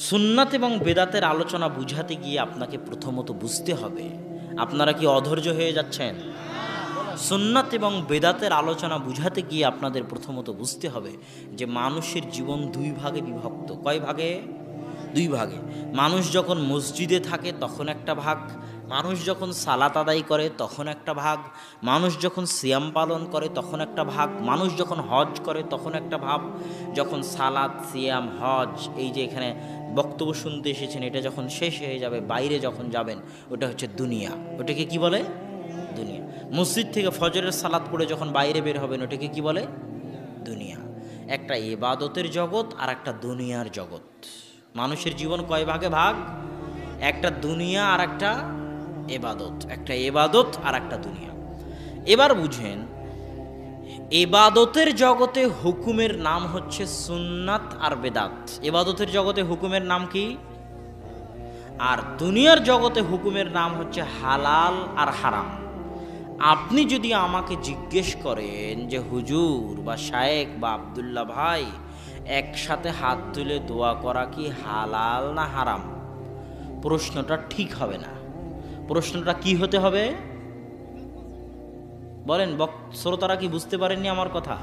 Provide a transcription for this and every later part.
সুন্নাত এবং বেদাতের আলোচনা বুঝাতে গিয়ে আপনাকে প্রথমত বুঝতে হবে, আপনারা কি অধৈর্য হয়ে যাচ্ছেন? সুন্নাত এবং বেদাতের আলোচনা বুঝাতে গিয়ে আপনাদের প্রথমত বুঝতে হবে যে মানুষের জীবন দুই ভাগে বিভক্ত। কয় ভাগে? দুই ভাগে। মানুষ যখন মসজিদে থাকে তখন একটা ভাগ, মানুষ যখন সালাত আদায় করে তখন একটা ভাগ, মানুষ যখন সিয়াম পালন করে তখন একটা ভাগ, মানুষ যখন হজ করে তখন একটা ভাব। যখন সালাত, সিয়াম, হজ, এই যে এখানে বক্তব্য শুনতে এসেছেন, এটা যখন শেষ হয়ে যাবে, বাইরে যখন যাবেন, ওটা হচ্ছে দুনিয়া। ওটাকে কি বলে? দুনিয়া। মসজিদ থেকে ফজরের সালাত পড়ে যখন বাইরে বের হবেন, ওটাকে কি বলে? দুনিয়া। একটা ইবাদতের জগৎ আর একটা দুনিয়ার জগৎ। মানুষের জীবন কয় ভাগে ভাগ? একটা দুনিয়া আর একটা ইবাদত, একটা ইবাদত আর একটা দুনিয়া। এবার বুঝেন, ইবাদতের জগতে হুকুমের নাম হচ্ছে সুন্নাত আর বেদাত। ইবাদতের জগতে হুকুমের নাম কি? আর দুনিয়ার জগতে হুকুমের নাম হচ্ছে হালাল আর হারাম। আপনি যদি আমাকে জিজ্ঞেস করেন যে হুজুর বা শায়েখ বা আব্দুল্লাহ ভাই, একসাথে হাত তুলে দোয়া করা কি হালাল না হারাম? প্রশ্নটা ঠিক হবে না। প্রশ্নটা কি হতে হবে বলেন? শ্রোতারা কি বুঝতে পারেননি আমার কথা?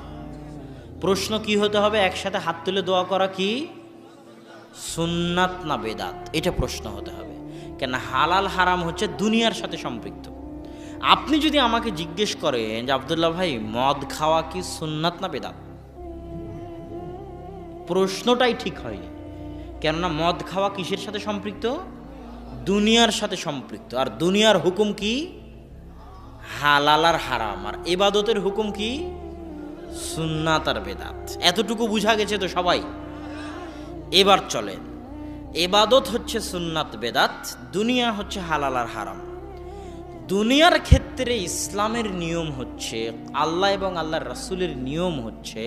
প্রশ্ন কি হতে হবে? একসাথে হাত তুলে দোয়া করা কি সুন্নাত না বেদাত? এটা প্রশ্ন হতে হবে। কেন? হালাল হারাম হচ্ছে দুনিয়ার সাথে সম্পৃক্ত। আপনি যদি আমাকে জিজ্ঞেস করেন যে আব্দুল্লাহ ভাই, মদ খাওয়া কি সুন্নাত না বেদাত, প্রশ্নটাই ঠিক হয়নি। কেননা মদ খাওয়া কিসের সাথে সম্পৃক্ত? দুনিয়ার সাথে সম্পৃক্ত। আর দুনিয়ার হুকুম কি? হালাল আর হারাম। আর ইবাদতের হুকুম কি? সুন্নাত আর বেদাত। এতটুকু বুঝা গেছে তো সবাই? এবার চলেন, ইবাদত হচ্ছে সুন্নাত বেদাত, দুনিয়া হচ্ছে হালাল আর হারাম। দুনিয়ার ক্ষেত্রে ইসলামের নিয়ম হচ্ছে, আল্লাহ এবং আল্লাহর রাসূলের নিয়ম হচ্ছে,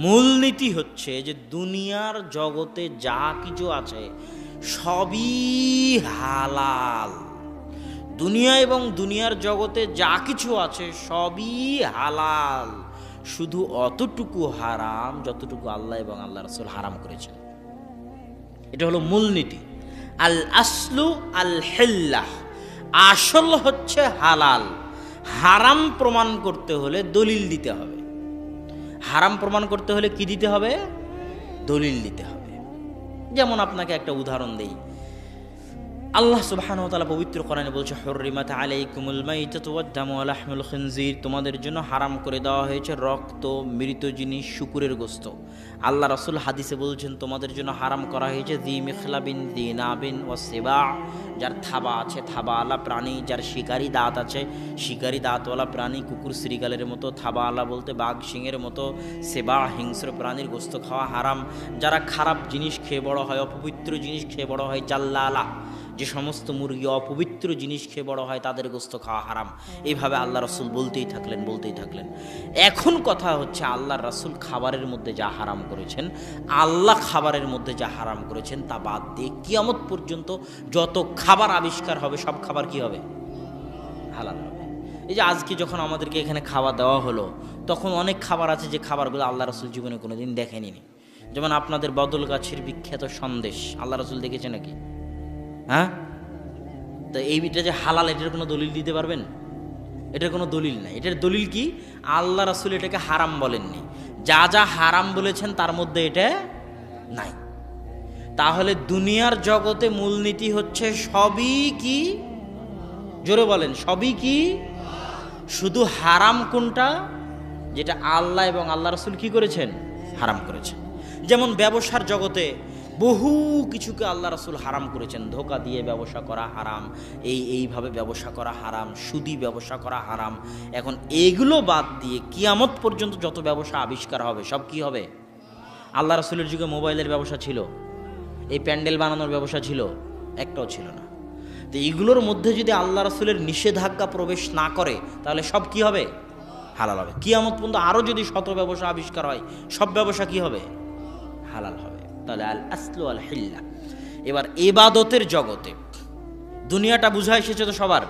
মূলনীতি হচ্ছে যে দুনিয়ার জগতে যা কিছু আছে সবই হালাল। দুনিয়া এবং দুনিয়ার জগতে যা কিছু আছে সবই হালাল, শুধু অতটুকু হারাম যতটুকু আল্লাহ এবং আল্লাহ রাসূল হারাম করেছেন। এটা হলো মূলনীতি। আল আসলু আল হিল্লাহ, আসল হচ্ছে হালাল। হারাম প্রমাণ করতে হলে দলিল দিতে হবে। হারাম প্রমাণ করতে হলে কি দিতে হবে? দলিল দিতে হবে। যেমন আপনাকে একটা উদাহরণ দেই। আল্লাহ সুবহানাহু ওয়া তাআলা পবিত্র কোরআনে বলছে, হুররিমাত আলাইকুমুল মাইতাতু ওয়াদ দামু ওয়া লাহমুল খিনজির, তোমাদের জন্য হারাম করে দেওয়া হয়েছে রক্ত, মৃত জিনিস, শূকরের গোশত। আল্লাহ রাসূল হাদিসে বলছেন, তোমাদের জন্য হারাম করা হয়েছে যী মিখলাবিন, যী নাবিন ওয়া সিবা, যার থাবা আছে, থাবাওয়ালা প্রাণী, যার শিকারি দাঁত আছে, শিকারি দাঁতওয়ালা প্রাণী, কুকুর শ্রীগালের মতো, থাবাওয়ালা বলতে বাঘ সিংহের মতো, সেবা হিংস্র প্রাণীর গোশত খাওয়া হারাম। যারা খারাপ জিনিস খেয়ে বড় হয়, অপবিত্র জিনিস খেয়ে বড় হয়, জাল্লালা, যে সমস্ত মুরগি অপবিত্র জিনিস খেয়ে বড় হয়, তাদের গোশত খাওয়া হারাম। এইভাবে আল্লাহ রাসূল বলতেই থাকলেন। এখন কথা হচ্ছে, আল্লাহর রাসূল খাবারের মধ্যে যা হারাম করেছেন, আল্লাহ খাবারের মধ্যে যা হারাম করেছেন, তা বাদ দিয়ে কিয়ামত পর্যন্ত যত খাবার আবিষ্কার হবে সব খাবার কি হবে? হালাল হবে। এই যে আজকে যখন আমাদেরকে এখানে খাবার দেওয়া হলো, তখন অনেক খাবার আছে যে খাবারগুলো আল্লাহ রাসূল জীবনে কোনোদিন দেখেনি। যেমন আপনাদের বদলগাছির বিখ্যাত সন্দেশ, আল্লাহ রাসূল দেখেছে নাকি? হ্যাঁ? তো এইটা যে হালাল, এটার কোনো দলিল দিতে পারবেন? এটার কোনো দলিল নাই। এটার দলিল কি? আল্লাহ রাসূল এটাকে হারাম বলেননি। যা যা হারাম বলেছেন তার মধ্যে এটা নাই। তাহলে দুনিয়ার জগতে মূলনীতি হচ্ছে সবই কি? জোরে বলেন, সবই কি? শুধু হারাম কোনটা? যেটা আল্লাহ এবং আল্লাহ রাসূল কি করেছেন? হারাম করেছেন। যেমন ব্যবসার জগতে বহু কিছুকে আল্লাহ রাসূল হারাম করেছেন। ধোঁকা দিয়ে ব্যবসা করা হারাম, এইভাবে ব্যবসা করা হারাম, সুদি ব্যবসা করা হারাম। এখন এগুলো বাদ দিয়ে কিয়ামত পর্যন্ত যত ব্যবসা আবিষ্কার হবে সব কি হবে? আল্লাহ রাসূলের যুগে মোবাইলের ব্যবসা ছিল, এই প্যান্ডেল বানানোর ব্যবসা ছিল? একটাও ছিল না। তো এইগুলোর মধ্যে যদি আল্লাহ রাসূলের নিষেধাজ্ঞা প্রবেশ না করে, তাহলে সব কি হবে? হালাল হবে। কিয়ামত পর্যন্ত আরও যদি শত ব্যবসা আবিষ্কার হয়, সব ব্যবসা কি হবে? হালাল হবে। তাহলে আল আসলু আল হিল্লা। এবার ইবাদতের জগতে দুনিয়াটা বুঝা এসেছে তো সবার?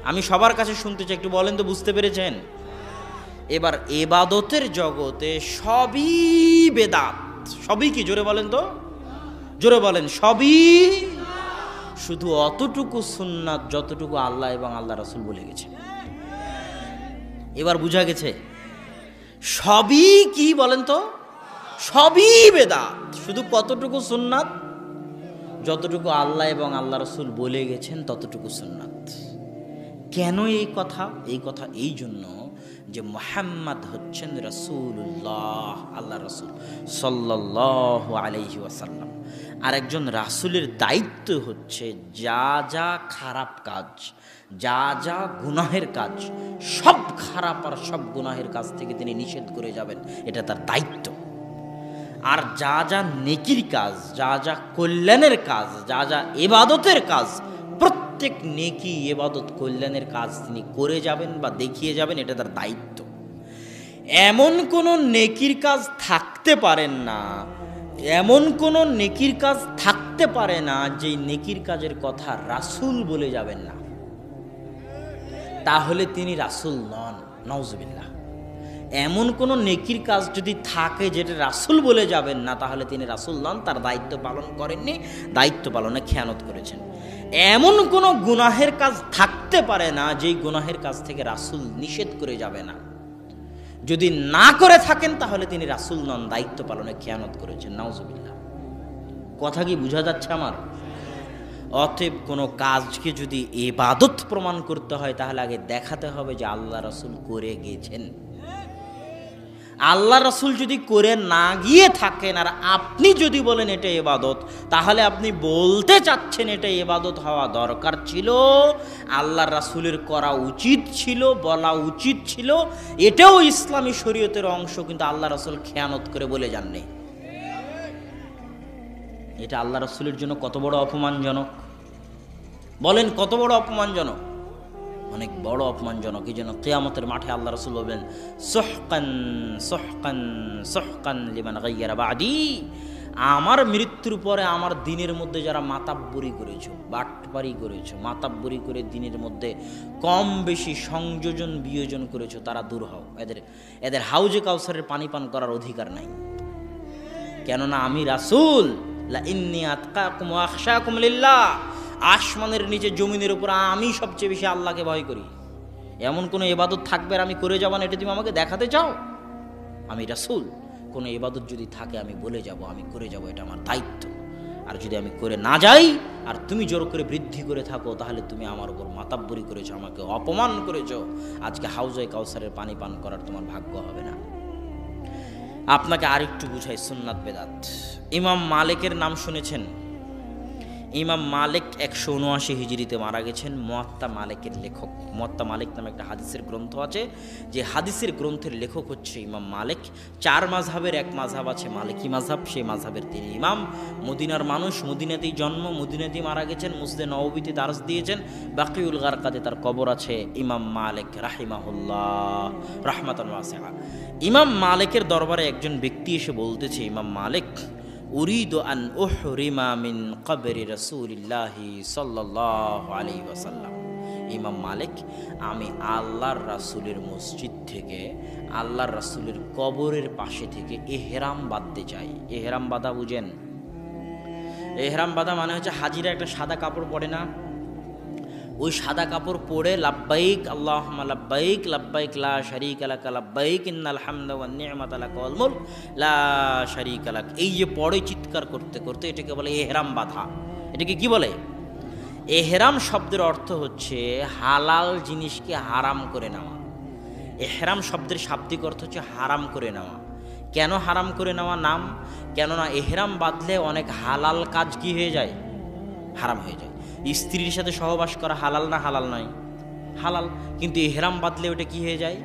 আমি সবার কাছে শুনতে চাই, একটু বলেন তো বুঝতে পেরেছেন? এবার ইবাদতের জগতে সবই বেদাত। সবই কি? জোরে বলেন তো। জোরে বলেন সবই। শুধু অতটুকু সুন্নাত যতটুকু আল্লাহ এবং আল্লাহ রাসূল বলে গেছে। এবার বুঝা গেছে সবই কি বলেন তো? সবই বেদাত। শুধু কতটুকু সুন্নাত? যতটুকু আল্লাহ এবং আল্লাহ রাসূল বলে গেছেন ততটুকু সুন্নাত। কেন এই কথা? এই কথা এই জন্য যে মুহাম্মদ হচ্ছেন রাসূলুল্লাহ, আল্লাহ রাসূল সাল্লাল্লাহু আলাইহি ওয়াসাল্লাম। আর একজন রাসূলের দায়িত্ব হচ্ছে যা যা খারাপ কাজ, যা যা গুনাহের কাজ, সব খারাপ আর সব গুনাহের কাজ থেকে তিনি নিষেধ করে যাবেন, এটা তার দায়িত্ব। আর যা যা নেকির কাজ, যা যা কল্যাণের কাজ, যা যা ইবাদতের কাজ, প্রত্যেক নেকি ইবাদত কল্যাণের কাজ তিনি করে যাবেন বা দেখিয়ে যাবেন, এটা তার দায়িত্ব। এমন কোনো নেকির কাজ থাকতে পারেন না, এমন কোনো নেকির কাজ থাকতে পারে না যে নেকির কাজের কথা রাসূল বলে যাবেন না, তাহলে তিনি রাসূল নন। নাউজুবিল্লাহ। এমন কোনো নেকির কাজ যদি থাকে যেটা রাসূল বলে যাবেন না, তাহলে তিনি রাসূল নন, তার দায়িত্ব পালন করেননি, দায়িত্ব পালনে খেয়ানত করেছেন। এমন কোনো গুনাহের কাজ থাকতে পারে না যেই গুনাহের কাজ থেকে রাসূল নিষেধ করে যাবে না। যদি না করে থাকেন তাহলে তিনি রাসূল নন, দায়িত্ব পালনে খেয়ানত করেছেন। নাউজুবিল্লাহ। কথা কি বোঝা যাচ্ছে আমার? অতএব কোনো কাজকে যদি ইবাদত প্রমাণ করতে হয় তাহলে আগে দেখাতে হবে যে আল্লাহ রাসূল করে গেছেন। আল্লাহ রাসূল যদি করে না গিয়ে থাকেন আর আপনি যদি বলেন এটা ইবাদত, তাহলে আপনি বলতে চাচ্ছেন এটা ইবাদত হওয়া দরকার ছিল, আল্লাহ রাসূলের করা উচিত ছিল, বলা উচিত ছিল, এটাও ইসলামী শরীয়তের অংশ, কিন্তু আল্লাহ রাসূল খেয়ানত করে বলে যাননি। এটা আল্লাহ রাসূলের জন্য কত বড় অপমানজনক বলেন, কত বড় অপমানজনক? অনেক বড় অপমানজনক। এই জন্য কিয়ামতের মাঠে আল্লাহ রাসূল বলবেন সুহকান সুহকান সুহকান লিমান গায়্যারা বাদি। আমার মৃত্যুর পরে আমার দিনের মধ্যে যারা মাতাব্বরি করেছো, বাটপারি করেছো, মাতাব্বরি করে দিনের মধ্যে কম বেশি সংযোজন বিয়োজন করেছো, তারা দূর হও। এদের হাউজে কাউসারের পানি পান করার অধিকার নাই। কেননা আমি রাসূল, লা ইন্নী আতকাকুম ওয়া আখশাকুম লিল্লাহ, আসমানের নিচে জমিনের উপর আমি সবচেয়ে বেশি আল্লাহকে ভয় করি। এমন কোনো ইবাদত থাকবে আর আমি করে যাব না, এটা তুমি আমাকে দেখাতে চাও? আমি রাসূল, কোনো ইবাদত যদি থাকে আমি বলে যাব, আমি করে যাব, এটা আমার দায়িত্ব। আর যদি আমি করে না যাই আর তুমি জোর করে বৃদ্ধি করে থাকো, তাহলে তুমি আমার উপর মাতাব্বরি করেছো, আমাকে অপমান করেছো। আজকে হাউজে কাউসারের পানি পান করার তোমার ভাগ্য হবে না। আপনাকে আরেকটু বুঝাই সুন্নাত বেদাত। ইমাম মালিকের নাম শুনেছেন? ইমাম মালিক 179 হিজরিতে মারা গেছেন। মুয়াত্তা মালিকের লেখক। মুয়াত্তা মালিক নামে একটা হাদিসের গ্রন্থ আছে, যে হাদিসের গ্রন্থের লেখক হচ্ছে ইমাম মালিক। 4 মাযহাবের এক মাযহাব আছে মালিকি মাযহাব, সেই মাযহাবের তিনি ইমাম। মদিনার মানুষ, মদিনাতেই জন্ম, মদিনাতেই মারা গেছেন। মসজিদে নববীতে দারস দিয়েছেন। বাকিউল গারকাতে তার কবর আছে। ইমাম মালিক রাহিমাহুল্লাহ রাহমাতান ওয়াসিআ। ইমাম মালিকের দরবারে একজন ব্যক্তি এসে বলতেছে, ইমাম মালিক, উরিদু আন উহরিমা মিন কবরি রাসূলিল্লাহি সাল্লাল্লাহু আলাইহি ওয়াসাল্লাম। ইমাম মালিক, আমি আল্লাহর রাসূলের মসজিদ থেকে, আল্লাহর রাসূলের কবরের পাশে থেকে ইহরাম বাঁধতে চাই। ইহরাম বাঁধা বুঝেন? ইহরাম বাঁধা মানে হচ্ছে হাজিরা একটা সাদা কাপড় পরে না, ওই সাদা কাপড় পরে লাব্বাইক আল্লাহুম্মা লাব্বাইক লাব্বাইক লা শারীকা লাক লাব্বাইক ইন্নাল হামদা ওয়ান নি'মাতা লাক ওয়াল মুলক লা শারীকা লাক, এই যে পরে চিৎকার করতে করতে, এটাকে বলে ইহরাম বাঁধা। এটাকে কি বলে? ইহরাম শব্দের অর্থ হচ্ছে হালাল জিনিসকে হারাম করে নেওয়া। ইহরাম শব্দের শাব্দিক অর্থ হচ্ছে হারাম করে নেওয়া। কেন হারাম করে নেওয়া নাম? কেননা ইহরাম বাঁধলে অনেক হালাল কাজ কি হয়ে যায়? হারাম হয়ে যায়। স্ত্রীর সাথে সহবাস করা হালাল না হালাল নয়? হালাল। কিন্তু ইহরাম বাঁধলে ওটা কি হয়ে যায়?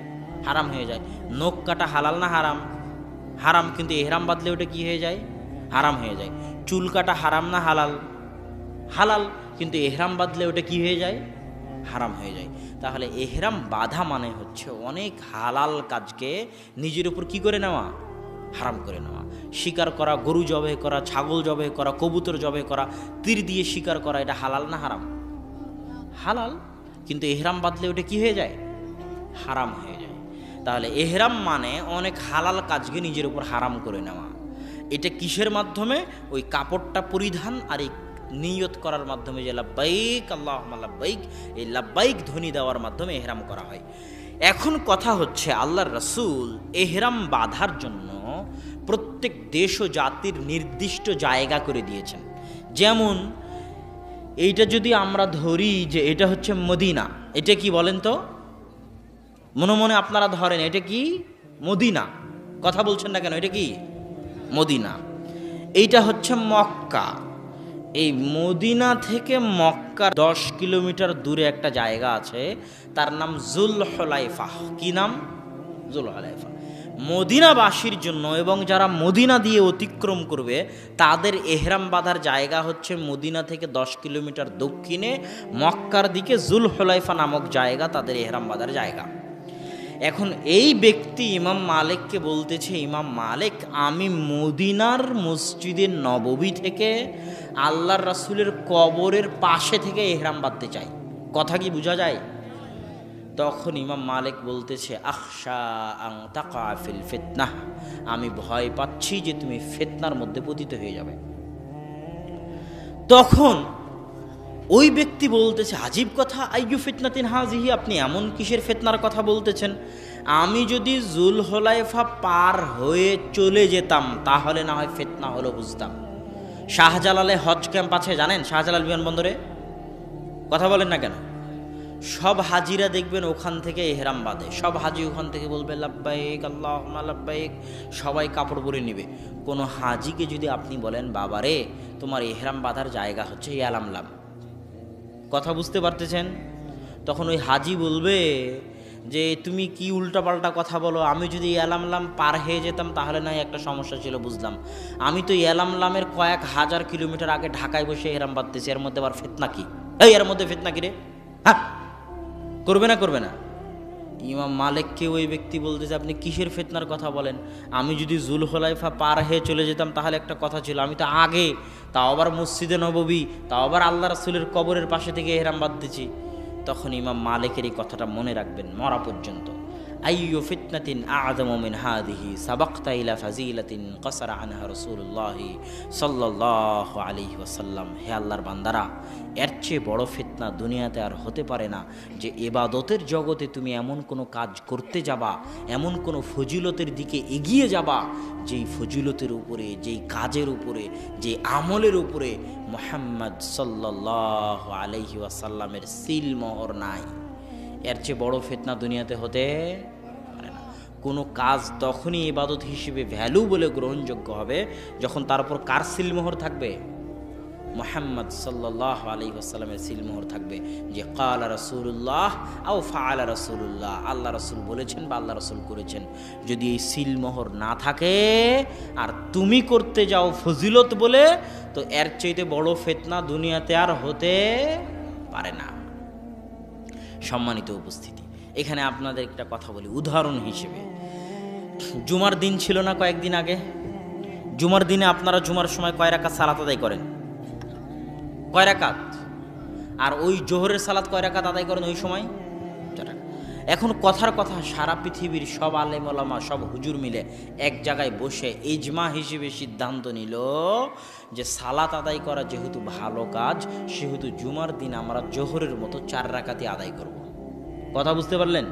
হারাম হয়ে যায়। নখ কাটা হালাল না হারাম? হারাম। কিন্তু ইহরাম বাঁধলে ওটা কি হয়ে যায়? হারাম হয়ে যায়। চুল কাটা হারাম না হালাল? হালাল। কিন্তু ইহরাম বাঁধলে ওটা কি হয়ে যায়? হারাম হয়ে যায়। তাহলে ইহরাম বাঁধা মানে হচ্ছে অনেক হালাল কাজকে নিজের উপর কি করে নেওয়া? হারাম করে নেওয়া। শিকার করা, গরু জবাই করা, ছাগল জবাই করা, কবুতর জবাই করা, তীর দিয়ে শিকার করা, এটা হালাল না হারাম? হালাল। কিন্তু ইহরাম বাঁধলে ওটা কি হয়ে যায়? হারাম হয়ে যায়। তাহলে ইহরাম মানে অনেক হালাল কাজকে নিজের উপর হারাম করে নেওয়া। এটা কিসের মাধ্যমে? ওই কাপড়টা পরিধান আর এই নিয়ত করার মাধ্যমে, যে লাব্বাইক আল্লাহুম্মা লাব্বাইক, এই লাব্বাইক ধ্বনি দেওয়ার মাধ্যমে এহরাম করা হয়। এখন কথা হচ্ছে, আল্লাহর রাসূল এহরাম বাঁধার জন্য প্রত্যেক দেশ ও জাতির নির্দিষ্ট জায়গা করে দিয়েছেন। যেমন এইটা যদি আমরা ধরি যে এটা হচ্ছে মদিনা, এটা কি বলেন তো? মনে মনে আপনারা ধরেন এটা কি মদিনা, কথা বলছেন না কেন? এটা কি মদিনা। এইটা হচ্ছে মক্কা। এই মদিনা থেকে মক্কা 10 কিলোমিটার দূরে একটা জায়গা আছে, তার নাম জুলহুলাইফা। কি নাম? জুলহুলাইফা। মদিনাবাসীর জন্য এবং যারা মদিনা দিয়ে অতিক্রম করবে তাদের এহরাম বাঁধার জায়গা হচ্ছে মদিনা থেকে 10 কিলোমিটার দক্ষিণে মক্কার দিকে জুলহুলাইফা নামক জায়গা তাদের এহরাম বাঁধার জায়গা। এখন এই ব্যক্তি ইমাম মালিককে বলতেছে, ইমাম মালিক, আমি মদিনার মসজিদে নববী থেকে আল্লাহর রাসূলের কবরের পাশে থেকে এহরাম বাঁধতে চাই। কথা কি বোঝা যায়? তখন ইমাম মালিক বলতেছে, আখশা আন তাকা ফিল ফিতনাহ, আমি ভয় পাচ্ছি যে তুমি ফিতনার মধ্যে পতিত হয়ে যাবে। তখন ওই ব্যক্তি বলতেছে, আজীব কথা, আইয়ু ফিতনাতিন হাজিহি, আপনি এমন কিসের ফিতনার কথা বলতেছেন? আমি যদি জুলহুলাইফা পার হয়ে চলে যেতাম তাহলে না হয় ফিতনা হলো বুঝতাম। শাহজালালে হজ ক্যাম্প আছে জানেন? শাহজালাল বিমানবন্দরে, কথা বলেন না কেন? সব হাজিরা দেখবেন ওখান থেকে এহরাম বাঁধে, সব হাজি ওখান থেকে বলবে লাব্বাইক আল্লাহুম্মা লাব্বাইক, সবাই কাপড় পরে নিবে। কোনো হাজিকে যদি আপনি বলেন, বাবারে তোমার এহরাম বাঁধার জায়গা হচ্ছে ইয়ালামলাম, কথা বুঝতে পারতেছেন? তখন ওই হাজি বলবে যে তুমি কি উল্টাপাল্টা কথা বলো, আমি যদি ইয়ালামলাম পার হয়ে যেতাম তাহলে নয় একটা সমস্যা ছিল বুঝলাম, আমি তো ইয়ালামলামের কয়েক হাজার কিলোমিটার আগে ঢাকায় বসে এহরাম বাঁধতেছি, এর মধ্যে আবার ফিতনা কি? এই এর মধ্যে ফিতনা কি রে? হ্যাঁ, করবে না করবে না? ইমাম মালিককে ওই ব্যক্তি বলতেছে, আপনি কিসের ফিতনার কথা বলেন? আমি যদি জুলহুলাইফা পার হয়ে চলে যেতাম তাহলে একটা কথা ছিল, আমি তো আগে, তাও আবার মসজিদে নববী, তাও আবার আল্লাহ রাসূলের কবরের পাশে থেকে এহরাম বাঁধতেছি। তখন ইমাম মালিকের এই কথাটা মনে রাখবেন মরা পর্যন্ত। আইয়ু ফিতনাতিন আ'যামু মিন হাযিহি সাবাকতা ইলা ফাজিলাতিন কাসারা আনহা রাসূলুল্লাহ সাল্লাল্লাহু আলাইহি ওয়াসাল্লাম। হে আল্লাহর বান্দারা, এর চেয়ে বড় ফিতনা দুনিয়াতে আর হতে পারে না যে ইবাদতের জগতে তুমি এমন কোনো কাজ করতে যাবা, এমন কোনো ফজিলতের দিকে এগিয়ে যাবা, যেই ফজিলতের উপরে, যেই কাজের উপরে, যে আমলের উপরে মুহাম্মদ সাল্লাল্লাহু আলাইহি ওয়াসাল্লামের সিল মোহর নাই। এর চেয়ে বড় ফিতনা দুনিয়াতে হতে পারে না। কোনো কাজ তখনই ইবাদত হিসেবে ভ্যালু বলে গ্রহণযোগ্য হবে যখন তার উপর কার সিলমোহর থাকবে? মুহাম্মদ সাল্লাল্লাহু আলাইহি ওয়াসাল্লামের সিলমোহর থাকবে, যে ক্বালা রাসূলুল্লাহ আও ফাআলা রাসূলুল্লাহ, আল্লাহ রাসূল বলেছেন বা আল্লাহ রাসূল করেছেন। যদি এই সিলমোহর না থাকে আর তুমি করতে যাও ফজিলত বলে, তো এর চাইতে বড় ফিতনা দুনিয়াতে আর হতে পারে না। সম্মানিত উপস্থিতি, এখানে আপনাদের একটা কথা বলি উদাহরণ হিসেবে। জুমার দিন ছিল না কয়েকদিন আগে? জুমার দিনে আপনারা জুমার সময় কয় রাকাত সালাত আদায় করেন? কয় রাকাত? আর ওই জোহরের সালাত কয় রাকাত আদায় করেন ওই সময়? এখন কথার কথা, সারা পৃথিবীর সব আলেম ওলামা, সব হুজুর মিলে এক জায়গায় বসে ইজমা হিসেবে সিদ্ধান্ত নিল যে সালাত আদায় করা যেহেতু ভালো কাজ, সেহেতু জুমার দিন আমরা জোহরের মতো 4 রাকাতই আদায় করব। কথা বুঝতে পারলেন?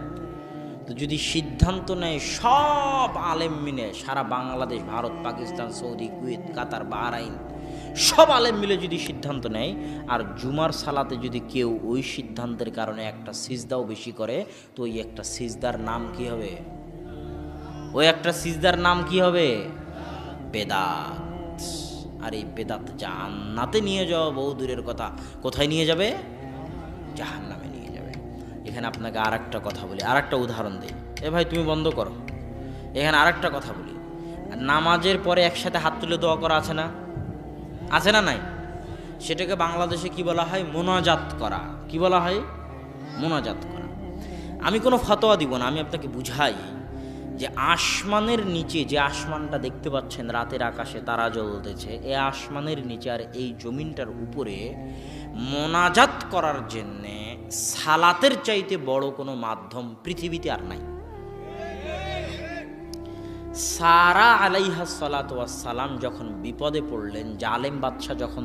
তো যদি সিদ্ধান্ত নেয় সব আলেম মিলে, সারা বাংলাদেশ, ভারত, পাকিস্তান, সৌদি, কুয়েত, কাতার, বাহরাইন, সব আলেম মিলে যদি সিদ্ধান্ত নেয়, আর জুমার সালাতে যদি কেউ ওই সিদ্ধান্তের কারণে একটা সিজদাও বেশি করে, তো ওই একটা সিজদার নাম কি হবে? ওই একটা সিজদার নাম কি হবে? বেদাত। আর এই বেদাত জান্নাতে নিয়ে যাওয়া বহু দূরের কথা, কোথায় নিয়ে যাবে? জাহান্নামে নিয়ে যাবে। এখানে আপনাকে আর একটা কথা বলি, আর একটা উদাহরণ দিই। এ ভাই তুমি বন্ধ করো। এখানে আর একটা কথা বলি, নামাজের পরে একসাথে হাত তুলে দোয়া করা আছে না? আছে না নাই? সেটাকে বাংলাদেশে কি বলা হয়? মোনাজাত করা। কি বলা হয়? মোনাজাত করা। আমি কোনো ফতোয়া দিব না, আমি আপনাকে বুঝাই যে আসমানের নিচে, যে আসমানটা দেখতে পাচ্ছেন রাতের আকাশে তারা জ্বলতেছে, এই আসমানের নিচে আর এই জমিনটার উপরে মোনাজাত করার জন্যে সালাতের চাইতে বড় কোনো মাধ্যম পৃথিবীতে আর নাই। সারা আলাইহা সালাতু ওয়াস সালাম যখন বিপদে পড়লেন, জালেম বাদশা যখন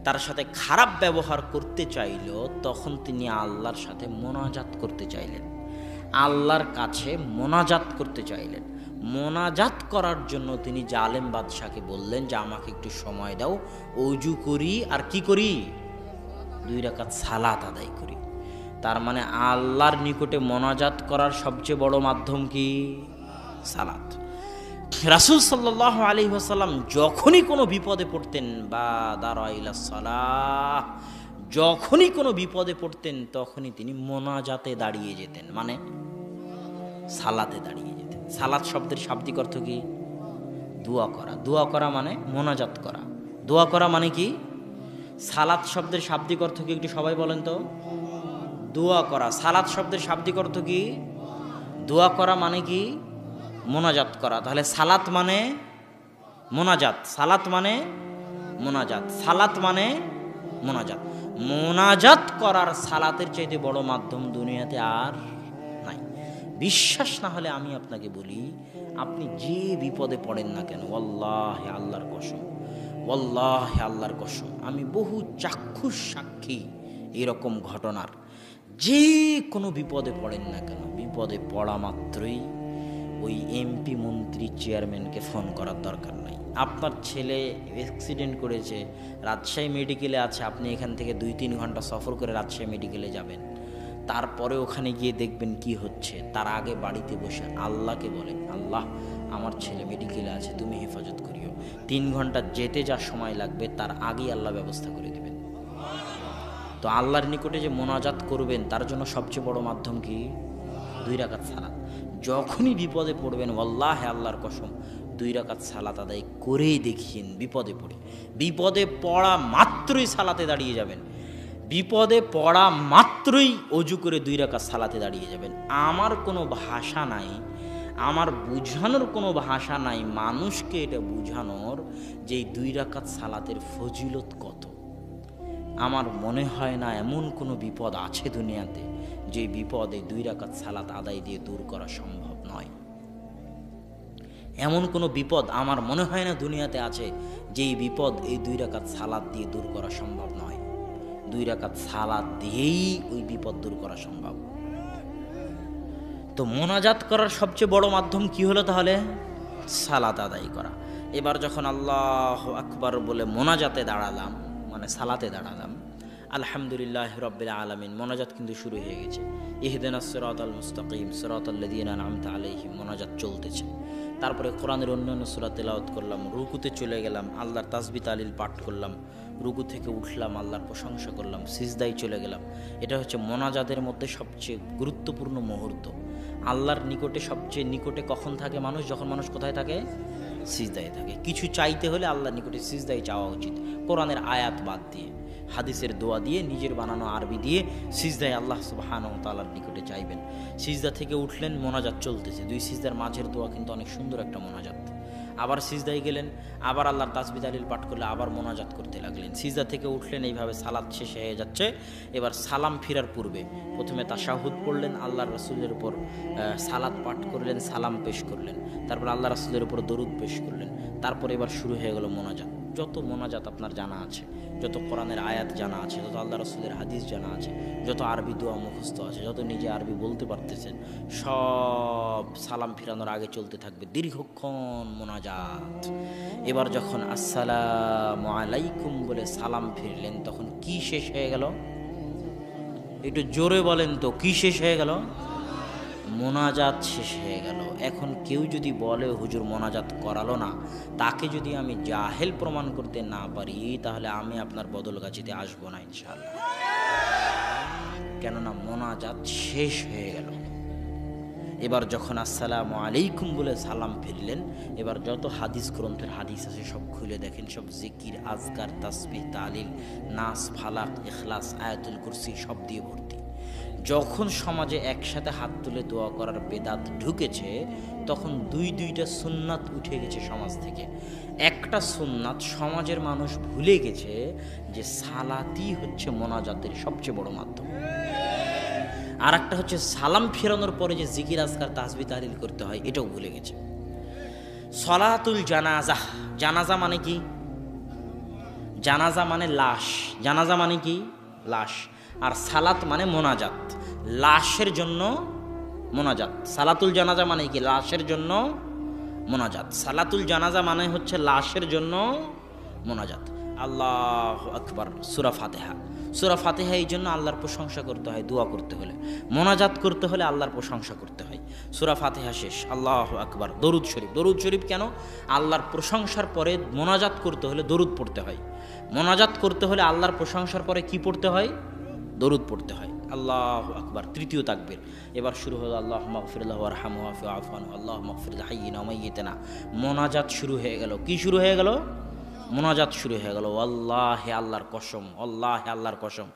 তার সাথে খারাপ ব্যবহার করতে চাইল, তখন তিনি আল্লাহর সাথে মোনাজাত করতে চাইলেন, আল্লাহর কাছে মোনাজাত করতে চাইলেন। মোনাজাত করার জন্য তিনি জালেম বাদশাকে বললেন যে আমাকে একটু সময় দাও, ওযু করি আর কি করি, 2 রাকাত সালাত আদায় করি। তার মানে আল্লাহর নিকটে মোনাজাত করার সবচেয়ে বড় মাধ্যম কি? সালাত। রাসূল সাল্লাল্লাহু আলাইহি ওয়াসাল্লাম যখনই কোনো বিপদে পড়তেন, বা দারাইলা সালাহ, যখনই কোনো বিপদে পড়তেন তখনই তিনি মোনাজাতে দাঁড়িয়ে যেতেন, মানে সালাতে দাঁড়িয়ে যেতেন। সালাত শব্দের শাব্দিক অর্থ কি? দোয়া করা। দোয়া করা মানে মোনাজাত করা। দোয়া করা মানে কি? সালাত শব্দের শাব্দিক অর্থ কি একটু সবাই বলেন তো? দোয়া করা। সালাত শব্দের শাব্দিক অর্থ কি? দোয়া করা মানে কি? মোনাজাত করা। তাহলে সালাত মানে মোনাজাত, সালাত মানে মোনাজাত, সালাত মানে মোনাজাত। মোনাজাত করার সালাতের চাইতে বড় মাধ্যম দুনিয়াতে আর নাই। বিশ্বাস না হলে আমি আপনাকে বলি, আপনি যে বিপদে পড়েন না কেন, ওয়াল্লাহি আল্লাহর কসম, ওয়াল্লাহি আল্লাহর কসম, আমি বহু চাক্ষুষ সাক্ষী এরকম ঘটনার। যে কোনো বিপদে পড়েন না কেন, বিপদে পড়া মাত্রই ওই এমপি, মন্ত্রী, চেয়ারম্যানকে ফোন করার দরকার নাই। আপনার ছেলে অ্যাক্সিডেন্ট করেছে, রাজশাহী মেডিকেলে আছে, আপনি এখান থেকে 2-3 ঘন্টা সফর করে রাজশাহী মেডিকেলে যাবেন, তারপরে ওখানে গিয়ে দেখবেন কি হচ্ছে। তার আগে বাড়িতে বসে আল্লাহকে বলেন, আল্লাহ আমার ছেলে মেডিকেলে আছে, তুমি হেফাজত করিও। 3 ঘন্টা যেতে যা সময় লাগবে তার আগেই আল্লাহ ব্যবস্থা করে দেবেন। তো আল্লাহর নিকটে যে মোনাজাত করবেন তার জন্য সবচেয়ে বড় মাধ্যম কি? 2 রাকাত সালাত। যখনই বিপদে পড়বেন, ওয়াল্লাহি আল্লাহর কসম, 2 রাকাত সালাত আদায় করেই দেখিয়েন। বিপদে পড়ে, বিপদে পড়া মাত্রই সালাতে দাঁড়িয়ে যাবেন, বিপদে পড়া মাত্রই অজু করে 2 রাকাত সালাতে দাঁড়িয়ে যাবেন। আমার কোনো ভাষা নাই, আমার বুঝানোর কোনো ভাষা নাই মানুষকে এটা বুঝানোর যে এই 2 রাকাত সালাতের ফজিলত কত। আমার মনে হয় না এমন কোনো বিপদ আছে দুনিয়াতে যে বিপদে 2 রাকাত সালাত আদায় দিয়ে দূর করা সম্ভব নয়। এমন কোনো বিপদ আমার মনে হয় না দুনিয়াতে আছে যেই বিপদ এই 2 রাকাত সালাত দিয়ে দূর করা সম্ভব নয়। 2 রাকাত সালাত দিয়েই ওই বিপদ দূর করা সম্ভব। তো মোনাজাত করার সবচেয়ে বড় মাধ্যম কি হলো তাহলে? সালাত আদায় করা। এবার যখন আল্লাহু আকবার বলে মোনাজাতে দাঁড়ালাম, মানে সালাতে দাঁড়ালাম, আলহামদুলিল্লাহ রাব্বিল আলামিন, মোনাজাত কিন্তু শুরু হয়ে গেছে। ইহদিনাস সিরাতাল মুস্তাকিম সিরাতাল লাযিনা আন'আমতা আলাইহিম, মোনাজাত চলতেছে। তারপরে কোরআনের অন্যান্য সূরা তেলাওয়াত করলাম, রুকুতে চলে গেলাম, আল্লাহর তাসবিহ তাহলিল পাঠ করলাম, রুকু থেকে উঠলাম, আল্লাহর প্রশংসা করলাম, সিজদায় চলে গেলাম। এটা হচ্ছে মোনাজাতের মধ্যে সবচেয়ে গুরুত্বপূর্ণ মুহূর্ত। আল্লাহর নিকটে সবচেয়ে নিকটে কখন থাকে মানুষ? যখন মানুষ কোথায় থাকে? সিজদায় থাকে। কিছু চাইতে হলে আল্লাহর নিকটে সিজদায় চাওয়া উচিত, কোরআনের আয়াত বাদ দিয়ে, হাদিসের দোয়া দিয়ে, নিজের বানানো আরবি দিয়ে সিজদায় আল্লাহ সুবহানাহু ওয়া তাআলার নিকটে চাইবেন। সিজদা থেকে উঠলেন, মোনাজাত চলতেছে, 2 সিজদার মাঝের দোয়া কিন্তু অনেক সুন্দর একটা মোনাজাত। আবার সিজদায় গেলেন, আবার আল্লাহর তাসবিহ তাহলিল পাঠ করলে আবার মোনাজাত করতে লাগলেন। সিজদা থেকে উঠলেন, এইভাবে সালাত শেষ হয়ে যাচ্ছে। এবার সালাম ফিরার পূর্বে প্রথমে তাশাহুদ পড়লেন, আল্লাহর রাসূলের উপর সালাত পাঠ করলেন, সালাম পেশ করলেন, তারপর আল্লাহ রাসূলের উপর দরুদ পেশ করলেন। তারপর এবার শুরু হয়ে গেল মোনাজাত। যত মোনাজাত আপনার জানা আছে, যত কোরআনের আয়াত জানা আছে, যত আল্লাহ রাসূলের হাদিস জানা আছে, যত আরবি দোয়া মুখস্থ আছে, যত নিজে আরবি বলতে পারতেছেন, সব সালাম ফিরানোর আগে চলতে থাকবে দীর্ঘক্ষণ মোনাজাত। এবার যখন আসসালামু আলাইকুম বলে সালাম ফিরলেন, তখন কি শেষ হয়ে গেল? একটু জোরে বলেন তো, কি শেষ হয়ে গেল? মোনাজাত শেষ হয়ে গেল। এখন কেউ যদি বলে হুজুর মোনাজাত করালো না, তাকে যদি আমি জাহেল প্রমাণ করতে না পারি, তাহলে আমি আপনার বদলগাছিতে আসবো না ইনশাআল্লাহ। কেননা মোনাজাত শেষ হয়ে গেল। এবার যখন আসসালামু আলাইকুম বলে সালাম ফিরলেন, এবার যত হাদিস গ্রন্থের হাদিস আছে সব খুলে দেখেন, সব জিকির, আজকার, তাসবিহ, তাহলিল, নাস, ফালাক, ইখলাস, আয়াতুল কুরসি সব দিয়ে ভর্তি। যখন সমাজে একসাথে হাত তুলে দোয়া করার বেদাত ঢুকেছে, তখন 2টা সুন্নাত উঠে গেছে সমাজ থেকে। একটা সুন্নাত সমাজের মানুষ ভুলে গেছে যে সালাতই হচ্ছে মোনাজাতের সবচেয়ে বড় মাধ্যম। আর একটা হচ্ছে সালাম ফেরানোর পরে যে জিকির, আজকার, তাসবিহ, তাহলিল করতে হয়, এটাও ভুলে গেছে। সলাতুল জানাজা, জানাজা মানে কি? জানাজা মানে লাশ, জানাজা মানে কি? লাশ। আর সালাত মানে মোনাজাত, লাশের জন্য মোনাজাত। সালাতুল জানাজা মানে কি? লাশের জন্য মোনাজাত। সালাতুল জানাজা মানে হচ্ছে লাশের জন্য মোনাজাত। আল্লাহু আকবার। সূরা ফাতিহা, সূরা ফাতিহা এই জন্য আল্লাহর প্রশংসা করতে হয় দোয়া করতে হলে, মোনাজাত করতে হলে আল্লাহর প্রশংসা করতে হয়। সূরা ফাতিহা শেষ আল্লাহু আকবার। দরুদ শরীফ, দরুদ শরীফ কেন? আল্লাহর প্রশংসার পরে মোনাজাত করতে হলে দরুদ পড়তে হয়। মোনাজাত করতে হলে আল্লাহর প্রশংসার পরে কি পড়তে হয়? দরুদ পড়তে হয়। আল্লাহু আকবার। তৃতীয় তাকবীর। এবার শুরু হলো আল্লাহুম্মা গফির লাহু ওয়ারহামহু ওয়াফি আফু আনহু আল্লাহুম্মা গফির লিহাইয়িনা ওয়া মাইয়িতিনা। মোনাজাত শুরু হয়ে গেল। কি শুরু হয়ে গেল? মোনাজাত শুরু হয়ে গেল। আল্লাহে আল্লাহর কসম, আল্লাহে আল্লাহর কসম,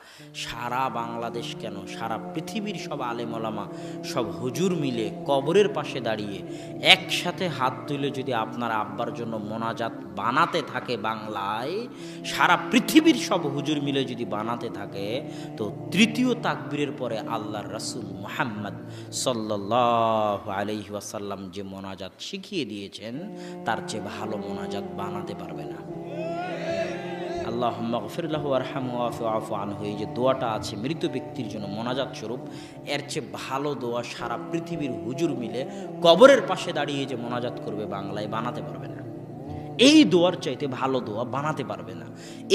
সারা বাংলাদেশ কেন সারা পৃথিবীর সব আলেম ওলামা, সব হুজুর মিলে কবরের পাশে দাঁড়িয়ে একসাথে হাত তুলে যদি আপনার আব্বার জন্য মোনাজাত বানাতে থাকে বাংলায়, সারা পৃথিবীর সব হুজুর মিলে যদি বানাতে থাকে, তো তৃতীয় তাকবীরের পরে আল্লাহর রাসূল মুহাম্মদ সাল্লাল্লাহু আলাইহি ওয়াসাল্লাম যে মোনাজাত শিখিয়ে দিয়েছেন, তার চেয়ে ভালো মোনাজাত বানাতে পারবে না। আল্লাহুম্মা গফির লাহু ওয়ারহামহু ওয়াফি আফু আনহু, এই যে দোয়াটা আছে মৃত ব্যক্তির জন্য মোনাজাত স্বরূপ, এর চেয়ে ভালো দোয়া সারা পৃথিবীর হুজুর মিলে কবরের পাশে দাঁড়িয়ে যে মোনাজাত করবে বাংলায় বানাতে পারবে না। এই দোয়ার চাইতে ভালো দোয়া বানাতে পারবে না।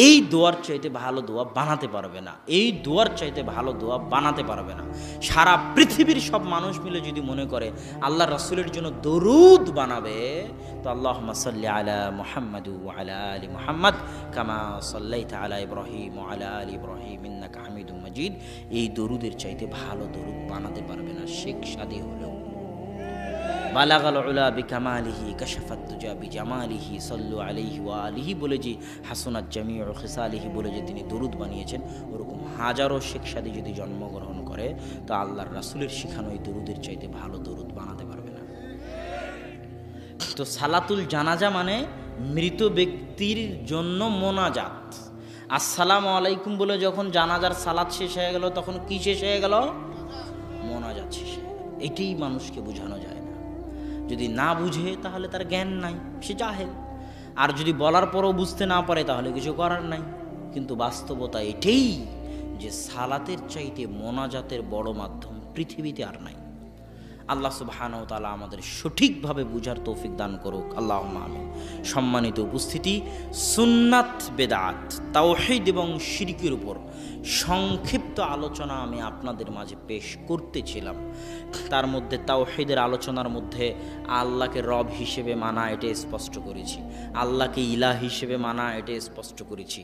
এই দোয়ার চাইতে ভালো দোয়া বানাতে পারবে না। এই দোয়ার চাইতে ভালো দোয়া বানাতে পারবে না। সারা পৃথিবীর সব মানুষ মিলে যদি মনে করে আল্লাহ রাসূলের জন্য দরুদ বানাবে, তো আল্লাহুম্মা সাল্লি আলা মুহাম্মাদ ওয়া আলা আলি মুহাম্মাদ কামা সাল্লাইতা আলা ইব্রাহিম ওয়া আলা আলি ইব্রাহিম ইন্নাকা হামিদুম মাজিদ, এই দরুদের চাইতে ভালো দরুদ বানাতে পারবে না শেখ সাদী হলেও। বালাগাল উলা বিকামালিহি কাশাফাত দুজা বিজামালিহি সাল্লু আলাইহি ওয়া আলিহি বলে যে হাসনাত জামিউ খিসালিহি বলে যে তিনি দরুদ বানিয়েছেন, ওরকম হাজারো শেখ সাদী যদি জন্মগ্রহণ করে, তো আল্লাহর রাসূলের শিখানো এই দরুদের চাইতে ভালো দরুদ বানাতে পারবে না। তো সালাতুল জানাজা মানে মৃত ব্যক্তির জন্য মোনাজাত। আসসালামু আলাইকুম বলে যখন জানাজার সালাত শেষ হয়ে গেল, তখন কি শেষ হয়ে গেল? মোনাজাত শেষ হয়ে গেল। এটাই মানুষকে বোঝানো যায় না। যদি না বুঝে তাহলে তার জ্ঞান নাই, সে জাহেল। আর যদি বলার পরও বুঝতে না পারে তাহলে কিছু করার নাই। কিন্তু বাস্তবতা এটাই যে সালাতের চাইতে মোনাজাতের বড় মাধ্যম পৃথিবীতে আর নাই। আল্লাহ সুবহানাহু ওয়া তাআলা আমাদের সঠিকভাবে বুঝার তৌফিক দান করুক, আল্লাহুম্মা আমিন। সম্মানিত উপস্থিতি, সুন্নাত বেদাত, তাওহীদ এবং শিরকের উপর সংক্ষিপ্ত আলোচনা আমি আপনাদের মাঝে পেশ করতেছিলাম। তার মধ্যে তাওহীদের আলোচনার মধ্যে আল্লাহকে রব হিসেবে মানা, এটা স্পষ্ট করেছি। আল্লাহকে ইলাহ হিসেবে মানা, এটা স্পষ্ট করেছি।